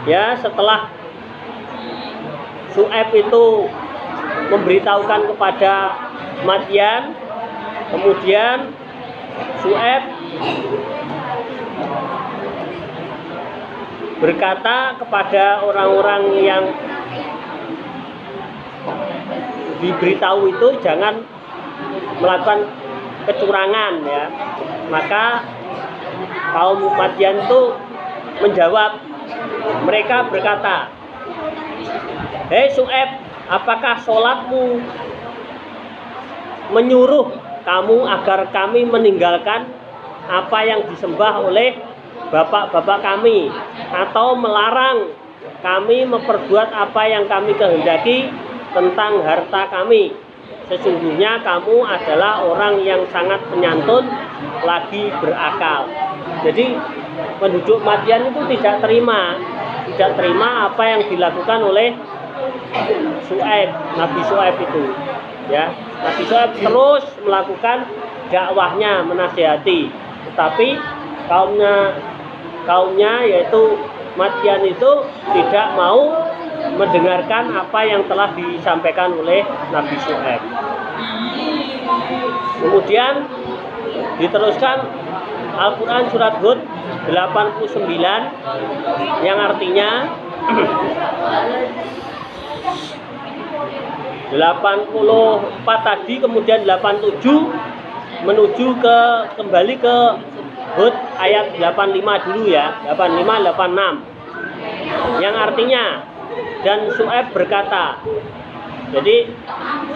Ya, setelah Syuaib itu memberitahukan kepada Madyan, kemudian Syuaib berkata kepada orang-orang yang diberitahu itu jangan melakukan kecurangan ya. Maka kaum Madyan itu menjawab, mereka berkata, "Hei Syuaib, apakah sholatmu menyuruh kamu agar kami meninggalkan apa yang disembah oleh bapak-bapak kami, atau melarang kami memperbuat apa yang kami kehendaki tentang harta kami? Sesungguhnya kamu adalah orang yang sangat penyantun lagi berakal." Jadi penduduk Madyan itu tidak terima apa yang dilakukan oleh Syuaib, Nabi Syuaib itu ya. Nabi Syuaib terus melakukan dakwahnya, menasihati, tetapi kaumnya yaitu Madyan itu tidak mau mendengarkan apa yang telah disampaikan oleh Nabi Syuaib. Kemudian diteruskan Al-Quran surat Hud 89 yang artinya 84 tadi, kemudian 87 menuju kembali ke Hud ayat 85 dulu ya, 85 86 yang artinya, dan Syuaib berkata. Jadi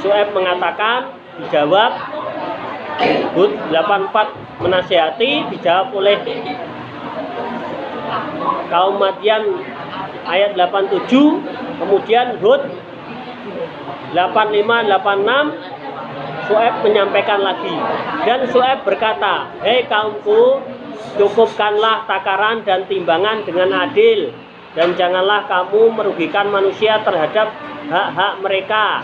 Syuaib mengatakan, dijawab Hud 84 menasihati, dijawab oleh kaum Madyan ayat 87, kemudian Hud 85 86 Syuaib menyampaikan lagi, dan Syuaib berkata, "Hei kaumku, cukupkanlah takaran dan timbangan dengan adil, dan janganlah kamu merugikan manusia terhadap hak-hak mereka,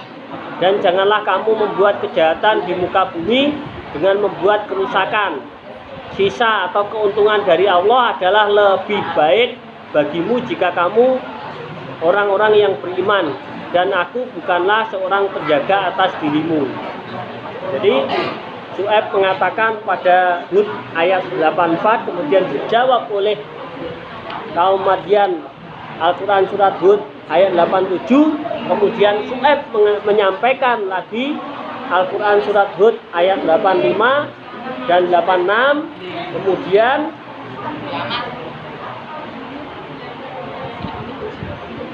dan janganlah kamu membuat kejahatan di muka bumi dengan membuat kerusakan. Sisa atau keuntungan dari Allah adalah lebih baik bagimu jika kamu orang-orang yang beriman, dan aku bukanlah seorang penjaga atas dirimu." Jadi Syuaib mengatakan pada Hud ayat 84, kemudian dijawab oleh kaum Madyan Al-Quran surat Hud ayat 87, kemudian Syuaib menyampaikan lagi Al-Quran surat Hud ayat 85 dan 86, kemudian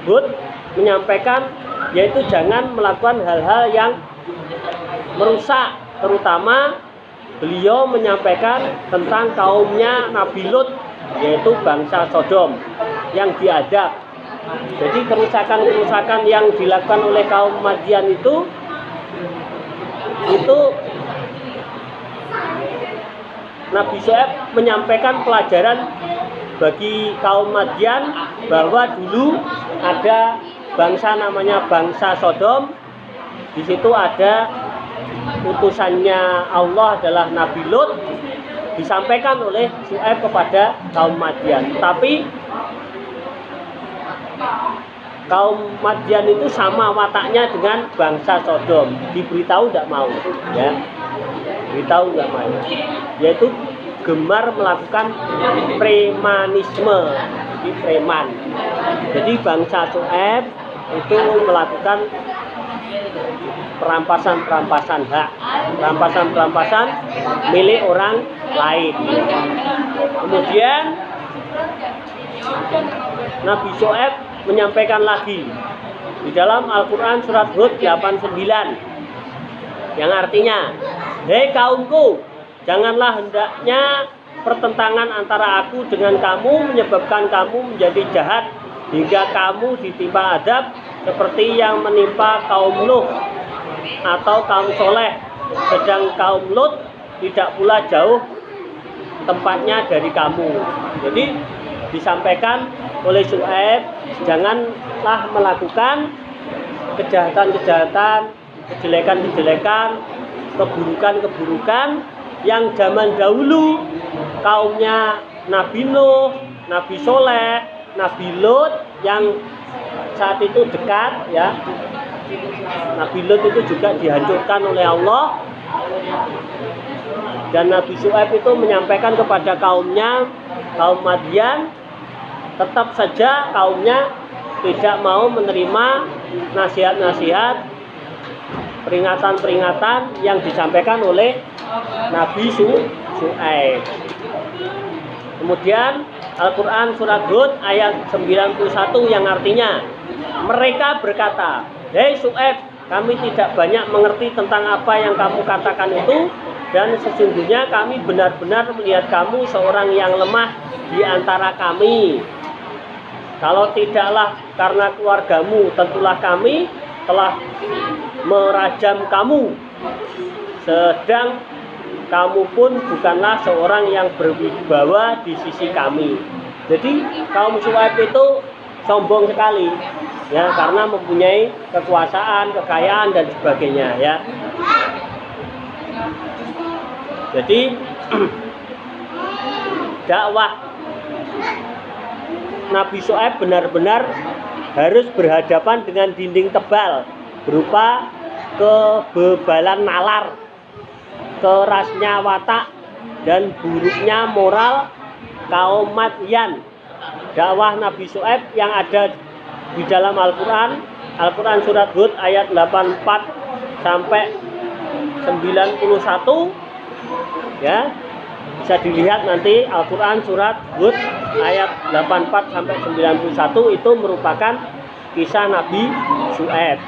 Hud menyampaikan yaitu jangan melakukan hal-hal yang merusak, terutama beliau menyampaikan tentang kaumnya Nabi Lut, yaitu bangsa Sodom yang diadab. Jadi kerusakan-kerusakan yang dilakukan oleh kaum Madyan itu Nabi Syuaib menyampaikan pelajaran bagi kaum Madyan bahwa dulu ada bangsa namanya bangsa Sodom. Di situ ada utusannya Allah adalah Nabi Lut, disampaikan oleh Syuaib kepada kaum Madyan. Tapi kaum Madyan itu sama wataknya dengan bangsa Sodom, diberitahu tidak mau ya, beritahu tidak mau, yaitu gemar melakukan premanisme, jadi preman. Jadi bangsa Syuaib itu melakukan perampasan hak, perampasan milik orang lain. Kemudian Nabi Syuaib menyampaikan lagi di dalam Al-Quran surat Hud 89 yang artinya, "Hei kaumku, janganlah hendaknya pertentangan antara aku dengan kamu menyebabkan kamu menjadi jahat hingga kamu ditimpa azab seperti yang menimpa kaum Nuh atau kaum Soleh, sedang kaum Lut tidak pula jauh tempatnya dari kamu." Jadi disampaikan oleh Syuaib, janganlah melakukan kejahatan-kejahatan, kejelekan-kejelekan, keburukan-keburukan yang zaman dahulu kaumnya Nabi Nuh, Nabi Soleh, Nabi Lut yang saat itu dekat, ya. Nabi Lut itu juga dihancurkan oleh Allah. Dan Nabi Syuaib itu menyampaikan kepada kaumnya, kaum Madyan, tetap saja kaumnya tidak mau menerima nasihat-nasihat, peringatan-peringatan yang disampaikan oleh Nabi Syuaib. Kemudian Al-Quran surat Hud ayat 91 yang artinya, mereka berkata, "Hei Syuaib, kami tidak banyak mengerti tentang apa yang kamu katakan itu, dan sesungguhnya kami benar-benar melihat kamu seorang yang lemah di antara kami. Kalau tidaklah karena keluargamu, tentulah kami telah merajam kamu. Sedang kamu pun bukanlah seorang yang berwibawa di sisi kami." Jadi kaum Syuaib itu sombong sekali, ya, karena mempunyai kekuasaan, kekayaan dan sebagainya, ya. Jadi dakwah Nabi Syuaib benar-benar harus berhadapan dengan dinding tebal berupa kebebalan nalar, kerasnya watak, dan buruknya moral kaum Madyan. Dakwah Nabi Syuaib yang ada di dalam Al-Quran surat Hud ayat 84 sampai 91, ya, bisa dilihat nanti Al-Quran surat Hud ayat 84 sampai 91 itu merupakan kisah Nabi Syuaib.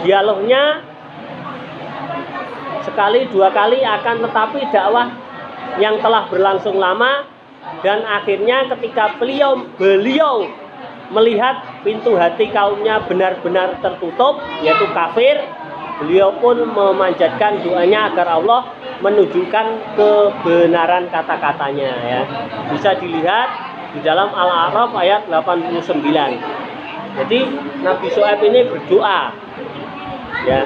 Dialognya sekali dua kali akan tetapi dakwah yang telah berlangsung lama, dan akhirnya ketika beliau melihat pintu hati kaumnya benar-benar tertutup, yaitu kafir, beliau pun memanjatkan doanya agar Allah menunjukkan kebenaran kata-katanya, ya. Bisa dilihat di dalam Al-A'raf ayat 89. Jadi Nabi Syuaib ini berdoa, ya.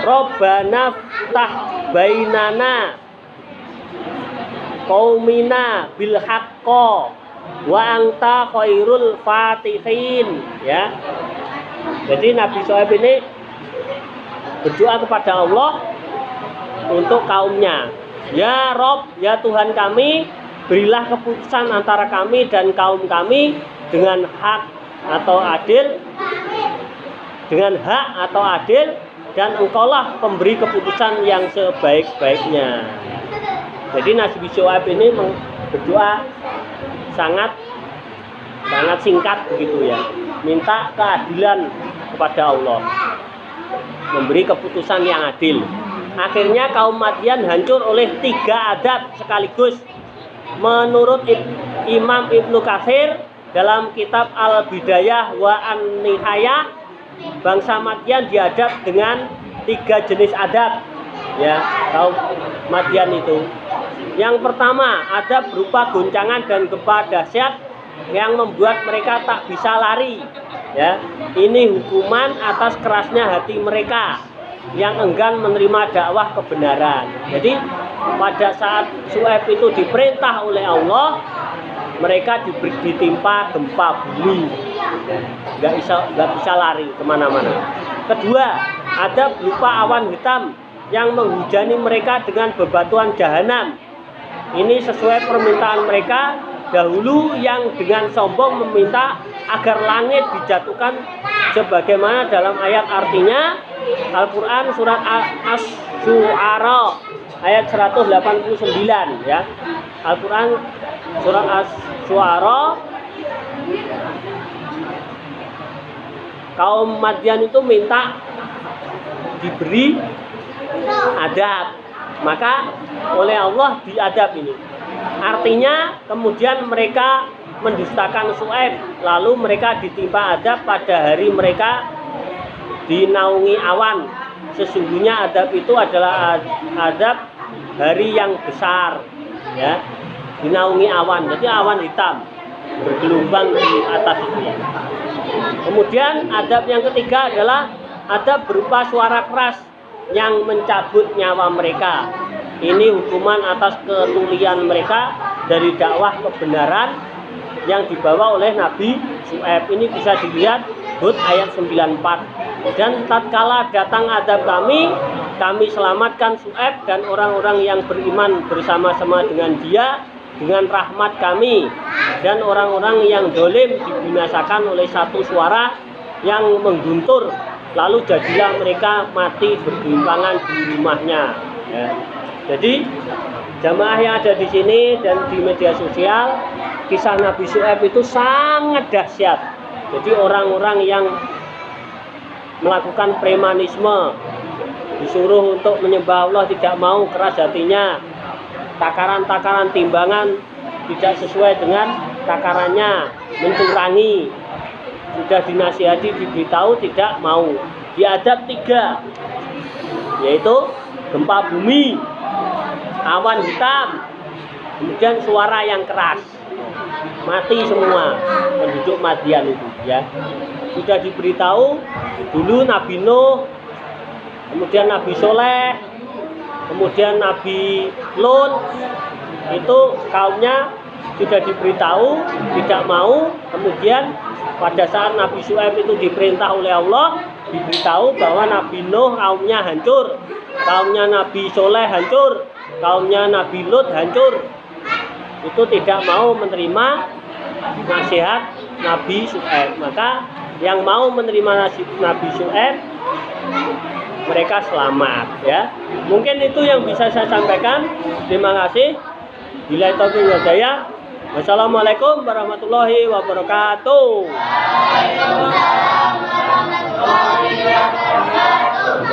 Robbana ftah bainana qaumina bil haqqo wa anta khairul fatihin, ya. Jadi Nabi Syuaib ini berdoa kepada Allah untuk kaumnya. Ya Rob, ya Tuhan kami, berilah keputusan antara kami dan kaum kami dengan hak atau adil, dan engkaulah pemberi keputusan yang sebaik-baiknya. Jadi Nabi Syuaib ini berdoa sangat singkat begitu, ya, minta keadilan kepada Allah, memberi keputusan yang adil. Akhirnya kaum Madyan hancur oleh 3 adab sekaligus. Menurut Imam Ibnu Katsir dalam kitab Al-Bidayah wa An-Nihayah, bangsa Madyan diadab dengan 3 jenis adab, ya, kaum Madyan itu. Yang pertama, adab berupa goncangan dan gempa dahsyat yang membuat mereka tak bisa lari, ya. Ini hukuman atas kerasnya hati mereka yang enggan menerima dakwah kebenaran. Jadi pada saat Syuaib itu diperintah oleh Allah, mereka ditimpa gempa bumi, nggak bisa lari kemana-mana. Kedua, ada berupa awan hitam yang menghujani mereka dengan bebatuan jahanam. Ini sesuai permintaan mereka dahulu yang dengan sombong meminta agar langit dijatuhkan, sebagaimana dalam ayat artinya Al-Quran surat Asy-Syu'ara ayat 189, ya. Al-Quran surat Asy-Syu'ara, kaum Madyan itu minta diberi adab, maka oleh Allah diadab ini. Artinya kemudian mereka mendustakan Syuaib, lalu mereka ditimpa adab pada hari mereka dinaungi awan. Sesungguhnya adab itu adalah adab hari yang besar, ya, dinaungi awan. Jadi awan hitam bergelombang di atas itu. Kemudian adab yang ketiga adalah adab berupa suara keras yang mencabut nyawa mereka. Ini hukuman atas ketulian mereka dari dakwah kebenaran yang dibawa oleh Nabi Syuaib. Ini bisa dilihat Hud ayat 94. Dan tatkala datang azab kami selamatkan Syuaib dan orang-orang yang beriman bersama-sama dengan dia dengan rahmat kami, dan orang-orang yang dolim dibinasakan oleh satu suara yang mengguntur, lalu jadilah mereka mati bergelimpangan di rumahnya. Ya. Jadi jamaah yang ada di sini dan di media sosial, kisah Nabi Syuaib itu sangat dahsyat. Jadi orang-orang yang melakukan premanisme, disuruh untuk menyembah Allah tidak mau, keras hatinya, takaran-takaran timbangan tidak sesuai dengan takarannya, mencurangi, sudah dinasihati, diberitahu tidak mau, diadab 3, yaitu gempa bumi, awan hitam, kemudian suara yang keras, mati semua penduduk Madian itu ya. Sudah diberitahu dulu Nabi Nuh, kemudian Nabi Soleh, kemudian Nabi Lut, itu kaumnya sudah diberitahu tidak mau. Kemudian pada saat Nabi Syuaib itu diperintah oleh Allah, diberitahu bahwa Nabi Nuh kaumnya hancur, kaumnya Nabi Soleh hancur, kaumnya Nabi Lut hancur. Itu tidak mau menerima nasihat Nabi Syuaib. Maka yang mau menerima nasihat Nabi Syuaib, mereka selamat ya. Mungkin itu yang bisa saya sampaikan. Terima kasih. Bila taufiq wal hidayah. Wassalamualaikum warahmatullahi wabarakatuh.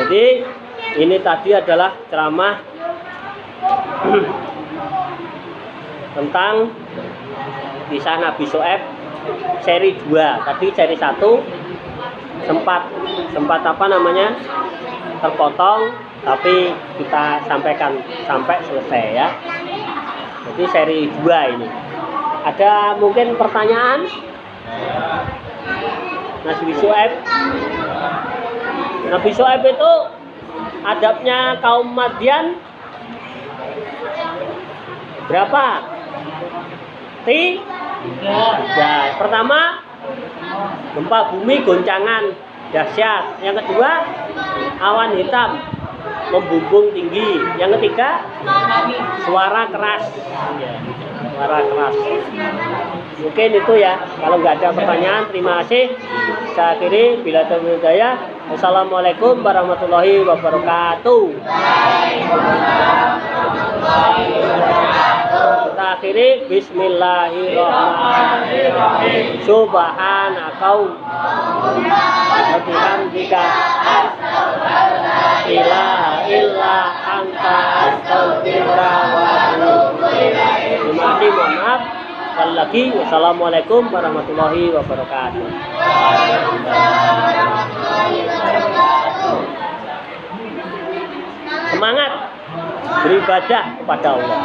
Jadi ini tadi adalah ceramah tentang kisah Nabi Syuaib seri 2. Tadi seri 1 sempat apa namanya terpotong, tapi kita sampaikan sampai selesai ya. Jadi seri 2 ini. Ada mungkin pertanyaan? Nabi Syuaib. Nabi Syuaib itu adabnya kaum Madian berapa? 3. Pertama, gempa bumi goncangan dahsyat. Yang kedua, awan hitam membumbung tinggi. Yang ketiga, suara keras. Suara keras. Mungkin itu ya. Kalau nggak ada pertanyaan, terima kasih. Saya akhiri. Bila taufiq hidayah. Wassalamualaikum warahmatullahi wabarakatuh. Kita akhiri. Bismillahirrahmanirrahim. Subhanaka wa bihamdika ilaha illa anta astaghfiruka wa atubu ilaik. Terima kasih, mohon maaf. Sekali lagi, wassalamualaikum warahmatullahi wabarakatuh. Semangat beribadah kepada Allah.